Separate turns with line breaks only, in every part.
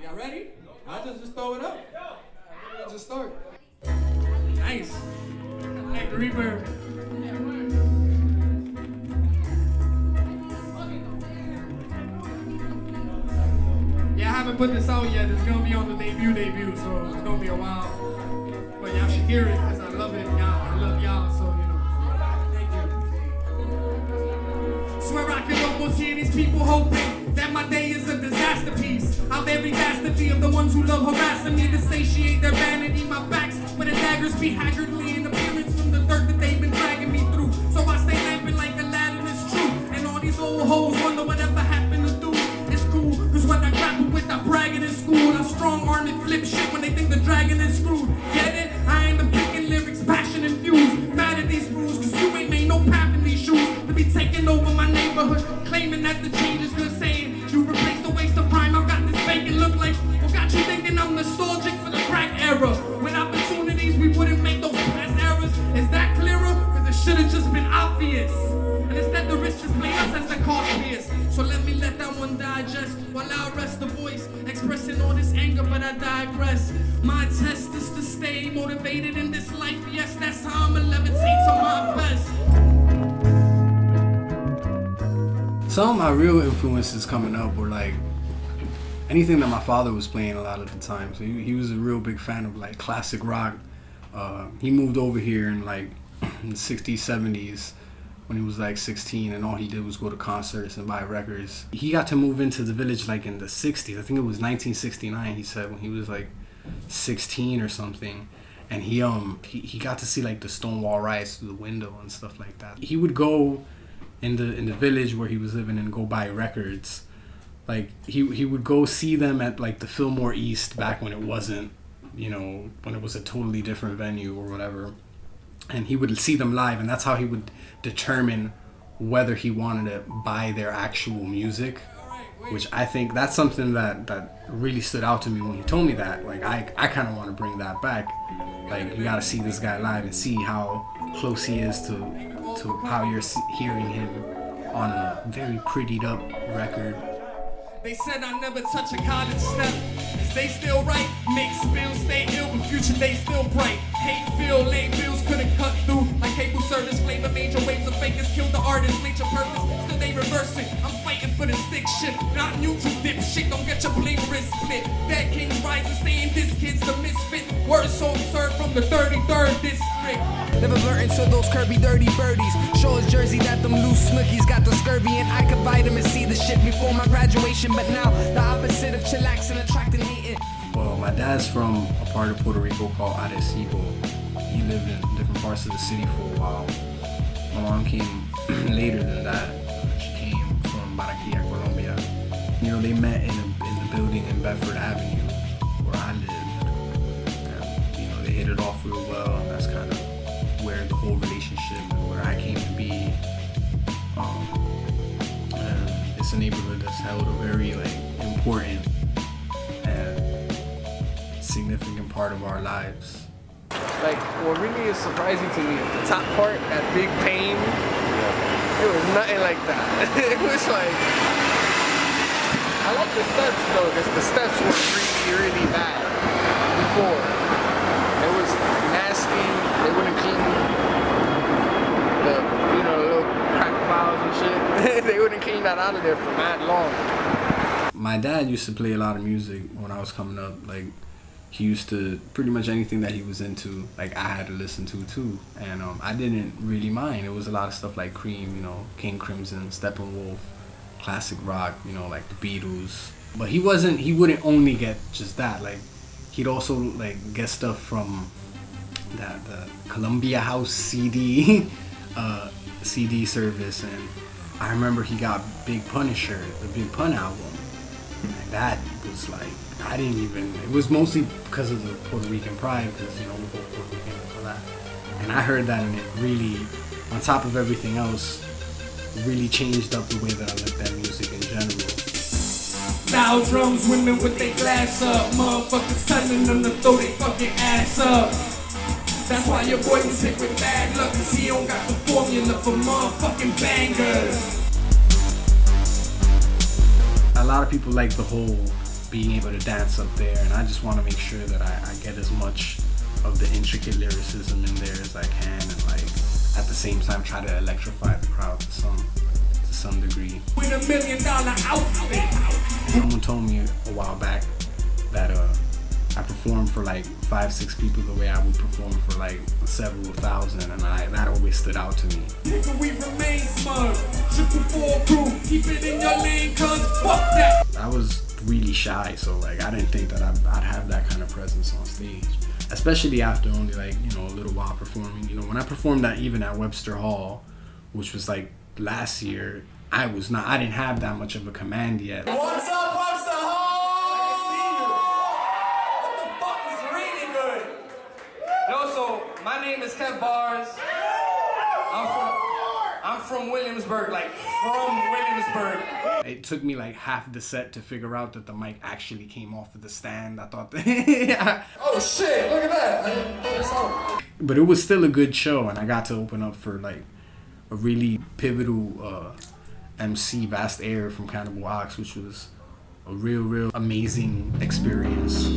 Y'all ready? I'll just throw it up. Let's just start. Nice. Like the reverb. Yeah, I haven't put this out yet. It's gonna be on the debut, so it's gonna be a while. But y'all should hear it because I love it. I love y'all, so you know. Thank you. Swear I can almost hear these people hoping that my day is a disaster piece. How very dastardly of the ones who love harassing me to satiate their vanity. My backs with the daggers be haggardly in appearance from the dirt that they've been dragging me through. So I stay lamping like Aladdin is true. And all these old hoes wonder whatever happened to do. It's cool, cause when I grapple with that bragging in school, I strong arm and flip shit when they think the dragon is screwed. Get it? I ain't the picking lyrics, passion infused. Mad at these rules, cause you ain't made no pap in these shoes. To be taking over my neighborhood, claiming that the change is good, saying you replace the waste of prime. I've got this vacant look like, what got you thinking I'm nostalgic for the crack era? With opportunities, we wouldn't make those past errors. Is that clearer? Cause it should've just been obvious. And instead the rich just play us as the costliest. So let me let that one digest while I rest the voice, expressing all this anger, but I digress. My test is to stay motivated in this life. Yes, that's how I'm 11 takes on my best.
Some of my real influences coming up were like anything that my father was playing a lot of the time. So he was a real big fan of like classic rock. He moved over here in like in the 60s, 70s when he was like 16, and all he did was go to concerts and buy records. He got to move into the village like in the 60s. I think it was 1969, he said, when he was like 16 or something. And he got to see like the Stonewall riots through the window and stuff like that. He would go in the village where he was living and go buy records. Like he would go see them at like the Fillmore East back when it wasn't, you know, when it was a totally different venue or whatever. And he would see them live, and that's how he would determine whether he wanted to buy their actual music, which I think that's something that really stood out to me when he told me that. Like I kind of want to bring that back. Like you got to see this guy live and see how close he is to how you're hearing him on a very prettied up record.
They said I never touch a college step. Is they still right? Mixed bills stay ill, but future they still bright. Hate feel, late bills couldn't cut through. Like cable service, flavor major waves of fakers killed the artist, nature purpose. Still they reverse it. I'm fighting for the stick shit. Not neutral dip shit, don't get your bling wrist split. Dead kings rising, saying this kid's the misfit. Words so absurd from the 33rd district.
Never blurting to those curvy dirty birdies. Show his jersey that them loose snookies got the scurvy, and I could vitamin C the shit before my graduation. But now the opposite of chillaxing, attracting, hating.
Well, my dad's from a part of Puerto Rico called Arecibo. He lived in different parts of the city for a while. My mom came later than that. She came from Barranquilla, Colombia. You know, they met in the building in Bedford Avenue where I lived. And, you know, they hit it off real well, and that's kind of where the whole relationship and where I came to be. And it's a neighborhood that's held a very like important and significant part of our lives.
Like, what really is surprising to me, the top part, that big pain, it was nothing like that. It was like, I like the steps though, because the steps were really, really bad before. It was nasty, they wouldn't clean the, you know, the little crack valves and shit. They wouldn't clean that out of there for mad long.
My dad used to play a lot of music when I was coming up. Like, he used to, pretty much anything that he was into, like I had to listen to too. And I didn't really mind. It was a lot of stuff like Cream, you know, King Crimson, Steppenwolf, classic rock, you know, like the Beatles. But he wouldn't only get just that. Like, he'd also like get stuff from the Columbia House CD CD service. And I remember he got Big Punisher, the Big Pun album. And that was like, it was mostly because of the Puerto Rican pride, because, you know, we're both Puerto Rican and all that. And I heard that, and it really, on top of everything else, really changed up the way that I looked at music in general.
Loud drums, women with their glass up. Motherfuckers telling them to throw their fucking ass up. That's why your boy was hit with bad luck, cause he don't got the formula for motherfucking bangers.
A lot of people like the whole being able to dance up there, and I just want to make sure that I get as much of the intricate lyricism in there as I can, and like at the same time try to electrify the crowd to some degree.
With $1 million outfit.
Someone told me a while back that I performed for like 5-6 people the way I would perform for like several thousand, and that always stood out to me.
Nigga, we remain smug. Triple 4 crew, keep it in your lane, cause fuck that.
I was really shy, so like I didn't think that I'd have that kind of presence on stage, especially after only like, you know, a little while performing. You know, when I performed even at Webster Hall, which was like last year, I didn't have that much of a command yet.
What's up, Webster Hall? I can see you. What the fuck is really good? Yo, so my name is Kev Bars. I'm from Williamsburg, like from Williamsburg.
It took me like half the set to figure out that the mic actually came off of the stand. I thought that
Oh shit, look at that. I didn't pull this out.
But it was still a good show, and I got to open up for like a really pivotal MC, Vast Air from Cannibal Ox, which was a real amazing experience.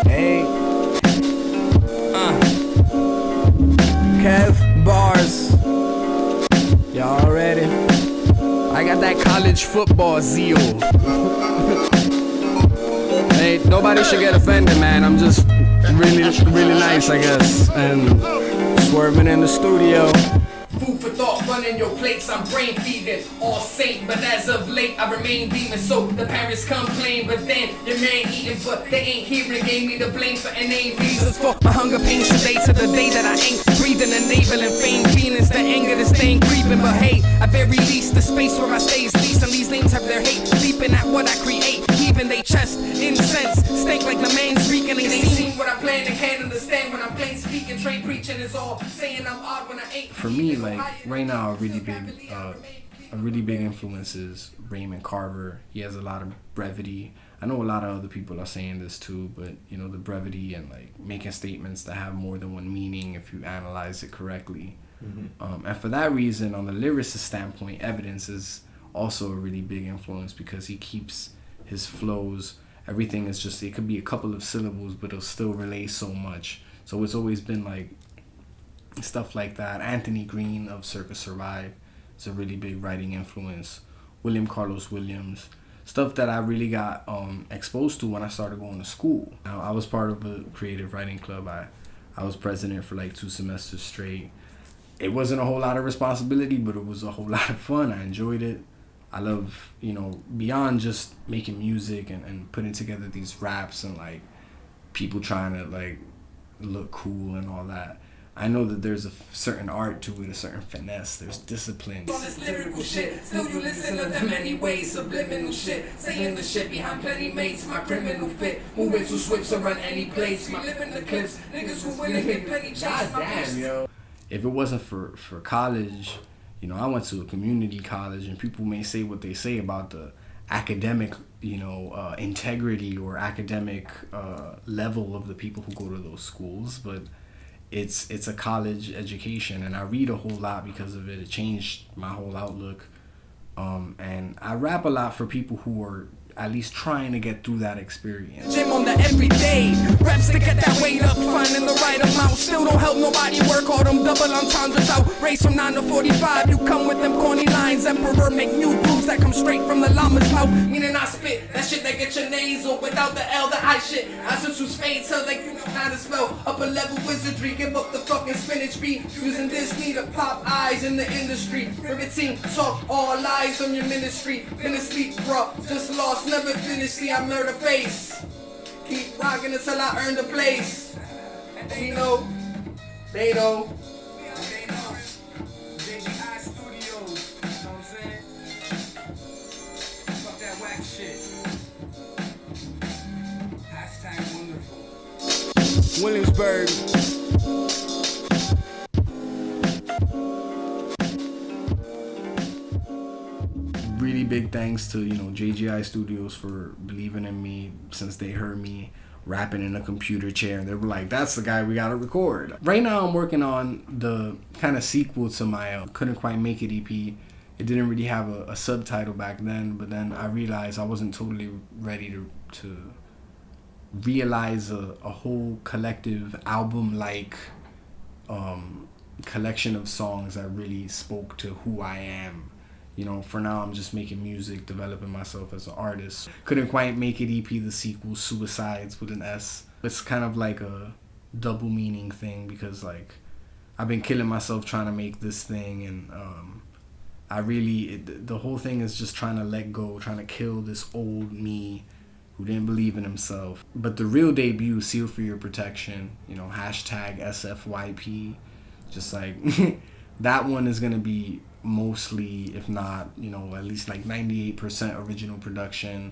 Hey, Kev Bars, y'all ready? I got that college football zeal. Hey, nobody should get offended, man. I'm just really nice, I guess, and swerving in the studio.
Food for thought, running your plates, I'm brain feeding. All saint, but as of late, I remain demon. So the parents complain, but then your man eating, but they ain't hearing. Gave me the blame for inane reasons.
For my hunger pains today to the day that I ain't breathing, enabling fame feelings, the anger, the stain creeping. But hey, at very least, the space where I stay is least, and these names have their hate leaping at what I create. Even they chest, incense, stink like the man speaking. They seen what I plan and can't understand when I'm plain speaking. Trade preaching is all saying I'm odd when I ain't.
For me, like right now, a really big influence is Raymond Carver. He has a lot of brevity. I know a lot of other people are saying this too, but you know, the brevity and like making statements that have more than one meaning if you analyze it correctly. And for that reason, on the lyricist standpoint, Evidence is also a really big influence because he keeps his flows. Everything is just, it could be a couple of syllables, but it'll still relay so much. So it's always been like stuff like that. Anthony Green of Circus Survive is a really big writing influence. William Carlos Williams, stuff that I really got exposed to when I started going to school. Now, I was part of a creative writing club. I was president for like 2 semesters straight. It wasn't a whole lot of responsibility, but it was a whole lot of fun. I enjoyed it. I love, you know, beyond just making music and putting together these raps and like people trying to like look cool and all that. I know that there's a certain art to it, a certain finesse, there's discipline.
All this lyrical shit, still you listen to them anyways, subliminal shit, saying the shit behind plenty mates, my criminal fit, moving too swift to run any place, my lip in the clips, niggas who willing hit plenty chase, my
damn, yo. If it wasn't for college, you know, I went to a community college, and people may say what they say about the academic, you know, integrity or academic level of the people who go to those schools, but it's a college education, and I read a whole lot because of it. It changed my whole outlook, and I rap a lot for people who are at least trying to get through that experience.
Gym on the everyday, reps to get that weight up, finding the right amount. Still don't help nobody work all them double entendres out. Race from 9 to 45, you come with them corny lines. Emperor make new grooves that come straight from the llama's mouth.
Meaning I spit that shit that get your nasal without the L, the I shit. I switch with spades, so like you know how to spell. Upper level wizardry, give up the fucking spinach beat. Using Disney to pop eyes in the industry. Riveting, talk all lies from your ministry. Been asleep, bruh, just lost, never finished. See, I murder face. Keep rocking until I earn the place. They know, they know. JGI Studios, you know what I'm saying? Fuck that whack shit. Hashtag wonderful.
Williamsburg.
Really big thanks to, you know, JGI Studios for believing in me since they heard me rapping in a computer chair. They were like, that's the guy we gotta record. Right now I'm working on the kind of sequel to my Couldn't Quite Make It EP. It didn't really have a subtitle back then, but then I realized I wasn't totally ready to realize a whole collective album-like collection of songs that really spoke to who I am. You know, for now I'm just making music, developing myself as an artist. Couldn't quite make it EP the sequel, Suicides with an S. It's kind of like a double meaning thing because like I've been killing myself trying to make this thing, and the whole thing is just trying to let go, trying to kill this old me who didn't believe in himself. But the real debut, Seal for Your Protection, you know, hashtag SFYP, just like that one is gonna be mostly, if not, you know, at least like 98% original production.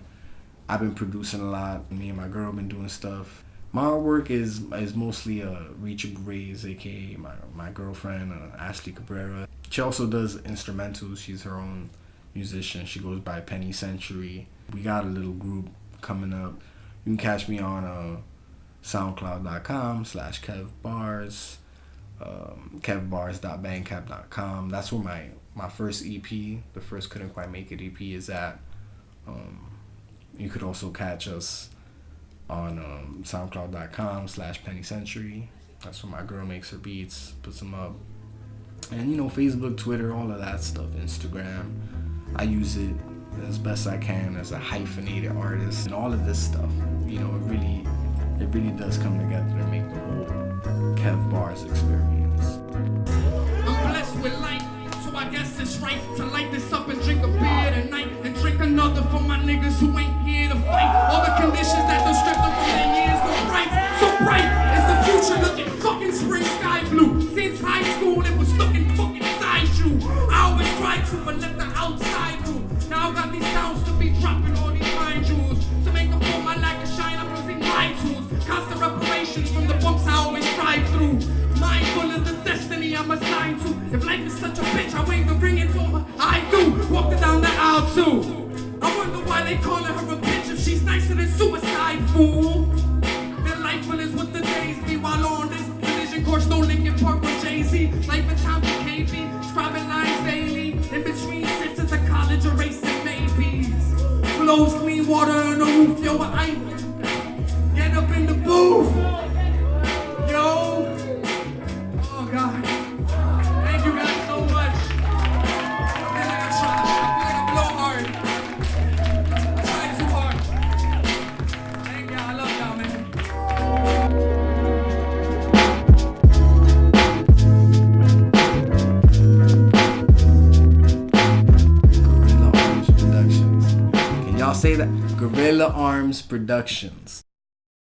I've been producing a lot. Me and my girl been doing stuff. My artwork is mostly Reachable, aka my girlfriend, Ashley Cabrera. She also does instrumentals. She's her own musician. She goes by Penny Century. We got a little group coming up. You can catch me on soundcloud.com/kevbars, kevbars.bandcamp.com. That's where my first EP, the first Couldn't Quite Make It EP, is at. You could also catch us on soundcloud.com/pennycentury. That's where my girl makes her beats, puts them up. And, you know, Facebook, Twitter, all of that stuff, Instagram. I use it as best I can as a hyphenated artist, and all of this stuff, you know, it really does come together to make the whole Kev Bars experience.
I'm blessed with life, so I guess it's right to light this up and drink a beer tonight, and drink another for my niggas who ain't here to fight. All the conditions that don't strip them from their years, so bright is the future looking fucking spring sky blue. Since high school it was looking fucking side you. I always tried to, but let the outside rule. Now I got these sounds to be dropping all these mind jewels. To make them pull my lack of shine, I'm using my tools. Constant reparations from the bumps I always drive through. Mindful of the destiny I'm assigned to. If life is such a bitch, I wave the ring into her. I do, walked her down the aisle too. I wonder why they calling her a bitch if she's nicer than suicide, fool. Delightful is what the days be while on this collision course, no Linkin Park with Jay-Z. Life in town with KB, scribing lines daily. In between sisters of college, erasing maybes. Flows clean water on the roof, yo, I get up in the booth. Yo. Oh, God. Thank you guys so much. I feel like I blow hard. I tried too hard. Thank y'all. I love y'all, man.
Gorilla Arms Productions. Can y'all say that? Gorilla Arms Productions.